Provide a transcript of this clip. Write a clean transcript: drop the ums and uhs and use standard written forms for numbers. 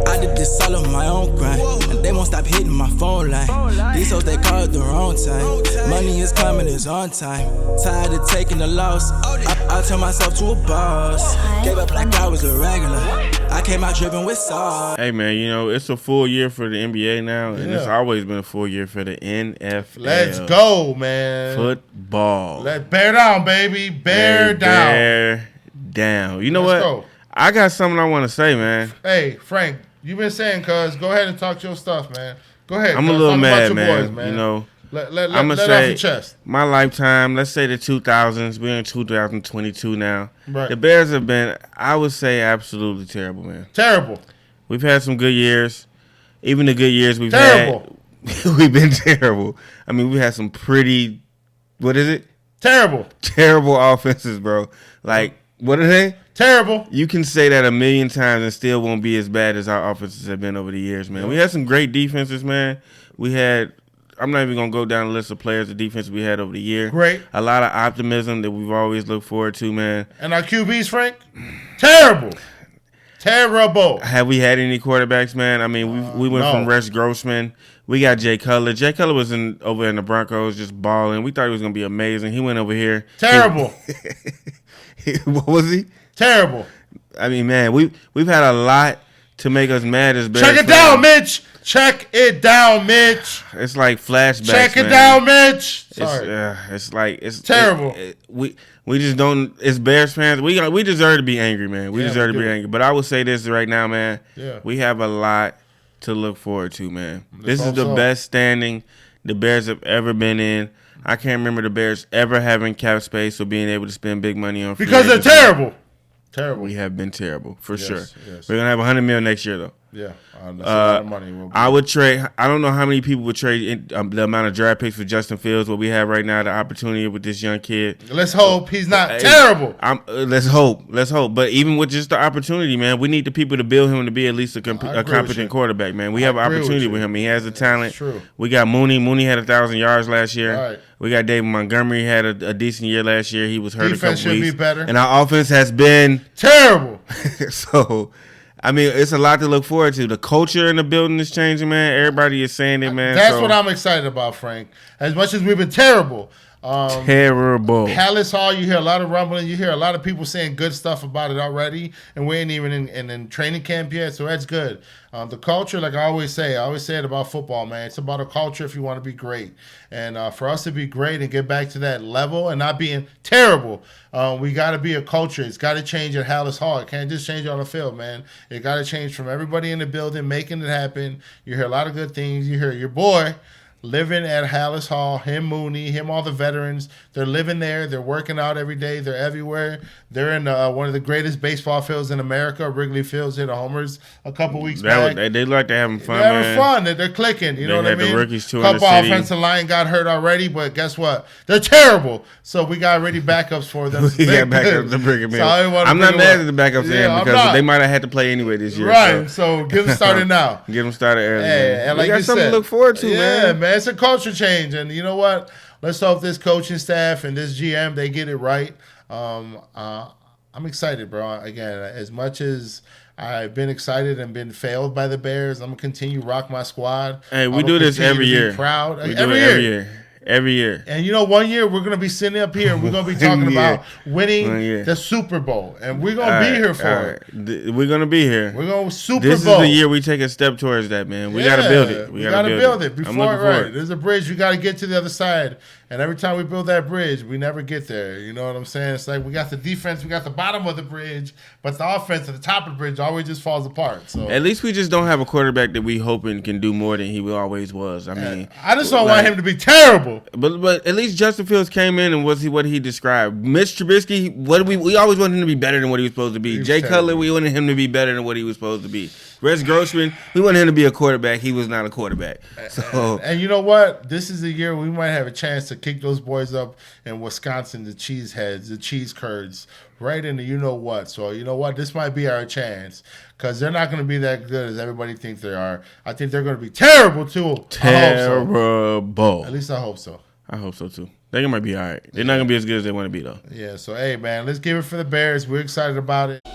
I did this all on my own grind, and they won't stop hitting my phone line. These hoes, they call it the wrong time. Money is coming, it's on time. Tired of taking the loss. I turned myself to a boss. Gave up like I was a regular. I came out dripping with sauce. Hey man, you know it's a full year for the NBA now, and it's always been a full year for the NFL. Let's go, man. Football. Let's bear down, baby. Bear down. Bear down. You know Let's what? go. I got something I want to say, man. Hey, Frank, you've been saying, cuz, go ahead and talk your stuff, man. Go ahead. I'm a little mad, man. You know, I'm gonna say off your chest. My lifetime, let's say the 2000s. We're in 2022 now. Right. The Bears have been, I would say, absolutely terrible, man. Terrible. We've had some good years. Even the good years we've terrible. had, we've been terrible. I mean, we had some pretty, what is it? Terrible. Terrible offenses, bro. Like, what are they? Terrible. You can say that a million times and still won't be as bad as our offenses have been over the years, man. We had some great defenses, man. We had, I'm not even going to go down the list of players, the defense we had over the year. Great. A lot of optimism that we've always looked forward to, man. And our QBs, Frank? Terrible. Terrible. Have we had any quarterbacks, man? I mean, we went from Rex Grossman. We got Jay Cutler. Jay Cutler was over in the Broncos just balling. We thought he was going to be amazing. He went over here. Terrible. What was he? Terrible. I mean, man, we've had a lot to make us mad as Bears. Check it down, Mitch. Check it down, Mitch. It's like flashbacks. Check it man. down, Mitch. Sorry. It's terrible. We just don't. It's Bears fans. We deserve to be angry, man. We deserve to be angry. But I will say this right now, man. Yeah. We have a lot to look forward to, man. This is the best standing the Bears have ever been in. I can't remember the Bears ever having cap space or being able to spend big money on free because they're agency. terrible. Terrible. We have been terrible for sure. Yes. We're gonna have $100 million next year, though. Yeah, that's a lot of money. I would trade. I don't know how many people would trade the amount of draft picks for Justin Fields. What we have right now, the opportunity with this young kid. Let's hope he's not terrible. Let's hope. But even with just the opportunity, man, we need the people to build him to be at least a competent quarterback, man. We have an opportunity with him. He has the talent. True. We got Mooney. Mooney had 1,000 yards last year. Right. We got David Montgomery had a decent year last year. He was hurt Defense a couple weeks. should be better. And our offense has been terrible. So, I mean, it's a lot to look forward to. The culture in the building is changing, man. Everybody is saying it, man. That's what I'm excited about, Frank. As much as we've been terrible. Terrible. Hallis Hall, you hear a lot of rumbling. You hear a lot of people saying good stuff about it already, and we ain't even in training camp yet, so that's good. The culture, like I always say it about football, man. It's about a culture if you want to be great. And for us to be great and get back to that level and not being terrible, we got to be a culture. It's got to change at Hallis Hall. It can't just change on the field, man. It got to change from everybody in the building, making it happen. You hear a lot of good things. You hear your boy living at Hallis Hall, him Mooney, him all the veterans. They're living there. They're working out every day. They're everywhere. They're in one of the greatest baseball fields in America, Wrigley Fields, hit the homers a couple weeks back. They like to having fun, They're having fun. They're clicking. You know what I mean? The rookies too. Couple offensive line got hurt already, but guess what? They're terrible. So we got ready backups for them. We got backups to bring them in. I'm not mad at the backups in because they might have had to play anyway this year. Right. So get them started now. Get them started early. Hey, and like we got something to look forward to, man. Yeah, man. It's a culture change. And you know what? Let's hope this coaching staff and this GM, they get it right. I'm excited, bro. Again, as much as I've been excited and been failed by the Bears, I'm going to continue to rock my squad. Hey, we do this every year. Proud. We do it every year. Every year. And you know, one year we're going to be sitting up here and we're going to be talking about winning the Super Bowl. And we're going to be here for it. We're going to be here. We're going to Super Bowl. This is the year we take a step towards that, man. We got to build it. We got to build it before, right? There's a bridge. We got to get to the other side. And every time we build that bridge, we never get there. You know what I'm saying? It's like we got the defense, we got the bottom of the bridge, but the offense at the top of the bridge always just falls apart. So at least we just don't have a quarterback that we hoping can do more than he always was. I mean, I just don't want him to be terrible. But at least Justin Fields came in and was what he described. Mitch Trubisky, we always wanted him to be better than what he was supposed to be. Jay Cutler, we wanted him to be better than what he was supposed to be. Rex Grossman, we wanted him to be a quarterback. He was not a quarterback. So, and you know what? This is the year we might have a chance to kick those boys up in Wisconsin, the cheeseheads, the cheese curds, right into you know what. So you know what? This might be our chance because they're not going to be that good as everybody thinks they are. I think they're going to be terrible too. Terrible. At least I hope so. I hope so too. They might be all right. They're not going to be as good as they want to be though. Yeah. So hey man, let's give it for the Bears. We're excited about it.